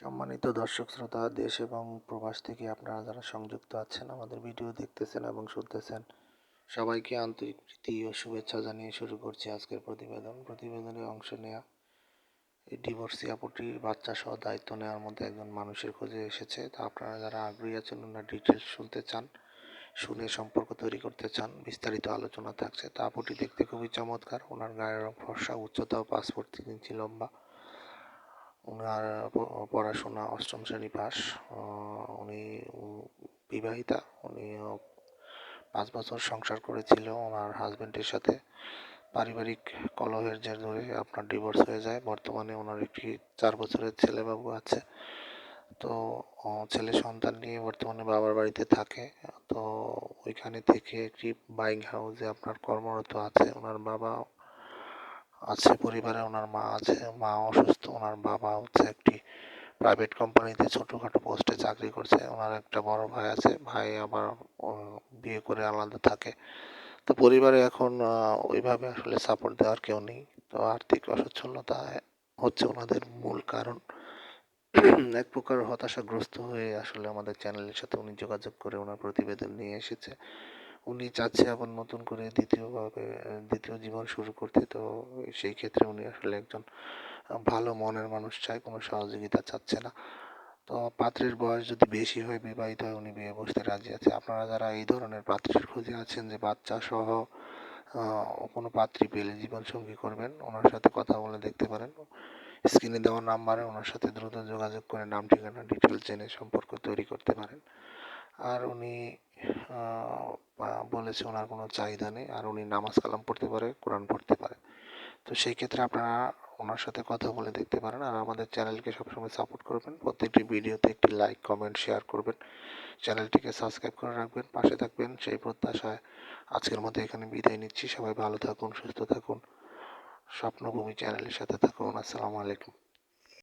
সম্মানিত দর্শক শ্রোতা, দেশ এবং প্রবাস থেকে আপনারা যারা সংযুক্ত আছেন, আমাদের ভিডিও দেখতেছেন এবং শুনতেছেন, সবাইকে আন্তরিক প্রীতি ও শুভেচ্ছা জানিয়ে শুরু করছি আজকের প্রতিবেদনে অংশ নেওয়া এই ডিভোর্সি আপুটির বাচ্চা সহ দায়িত্ব নেওয়ার মধ্যে একজন মানুষের খোঁজে এসেছে। তা আপনারা যারা আগ্রহী আছেন, ওনার ডিটেলস শুনতে চান, শুনে সম্পর্ক তৈরি করতে চান, বিস্তারিত আলোচনা থাকছে। তা আপুটি দেখতে খুবই চমৎকার, ওনার গায়ের রং ফর্সা, উচ্চতা ও 5 ফুট 3 ইঞ্চি লম্বা। ওনার পড়াশোনা অষ্টম শ্রেণী পাস। উনি বিবাহিতা। উনি 5 বছর সংসার করেছিল ওনার হাজবেন্ডের সাথে। পারিবারিক কলহের জের ধরে আপনার ডিভোর্স হয়ে যায়। বর্তমানে ওনার একটি 4 বছরের ছেলেবাবু আছে। তো ছেলে সন্তান নিয়ে বর্তমানে বাবার বাড়িতে থাকে। তো ওইখানে থেকে একটি বাইং হাউসে আপনার কর্মরত আছে। ওনার বাবা আছে পরিবারে, ওনার মা আছে, মা অসুস্থ। ওনার বাবা হচ্ছে একটি প্রাইভেট কোম্পানিতে ছোটোখাটো পোস্টে চাকরি করছে। ওনার একটা বড় ভাই আছে, ভাই আবার বিয়ে করে আলাদা থাকে। তো পরিবারে এখন ওইভাবে আসলে সাপোর্ট দেওয়ার কেউ নেই। তো আর্থিক অসচ্ছলতা হচ্ছে ওনাদের মূল কারণ। এক প্রকার হতাশাগ্রস্ত হয়ে আসলে আমাদের চ্যানেলের সাথে উনি যোগাযোগ করে ওনার প্রতিবেদন নিয়ে এসেছে। উনি চাচ্ছে আবার নতুন করে দ্বিতীয় জীবন শুরু করতে। তো সেই ক্ষেত্রে উনি আসলে একজন ভালো মনের মানুষ চায়, কোনো সহযোগিতা চাচ্ছে না। তো পাত্রের বয়স যদি বেশি হয়, বিবাহিত হয়, উনি বিয়ে বসতে রাজি আছে। আপনারা যারা এই ধরনের পাত্রের খোঁজে আছেন, যে বাচ্চা সহ কোনো পাত্রী পেলে জীবনসঙ্গী করবেন, ওনার সাথে কথা বলে দেখতে পারেন। স্ক্রিনে দেওয়া নাম্বারে ওনার সাথে দ্রুত যোগাযোগ করে নাম, ঠিকানা, ডিটেলস জেনে সম্পর্ক তৈরি করতে পারেন। আর উনি বলেছে ওনার কোনো চাহিদা নেই, আর উনি নামাজ কালাম পড়তে পারে, কোরআন পড়তে পারে। তো সেই ক্ষেত্রে আপনারা ওনার সাথে কথা বলে দেখতে পারেন। আর আমাদের চ্যানেলকে সবসময় সাপোর্ট করবেন, প্রত্যেকটি ভিডিওতে একটি লাইক, কমেন্ট, শেয়ার করবেন, চ্যানেলটিকে সাবস্ক্রাইব করে রাখবেন, পাশে থাকবেন সেই প্রত্যাশায় আজকের মতো এখানে বিদায় নিচ্ছি। সবাই ভালো থাকুন, সুস্থ থাকুন, স্বপ্নভূমি চ্যানেলের সাথে থাকুন। আসসালামু আলাইকুম।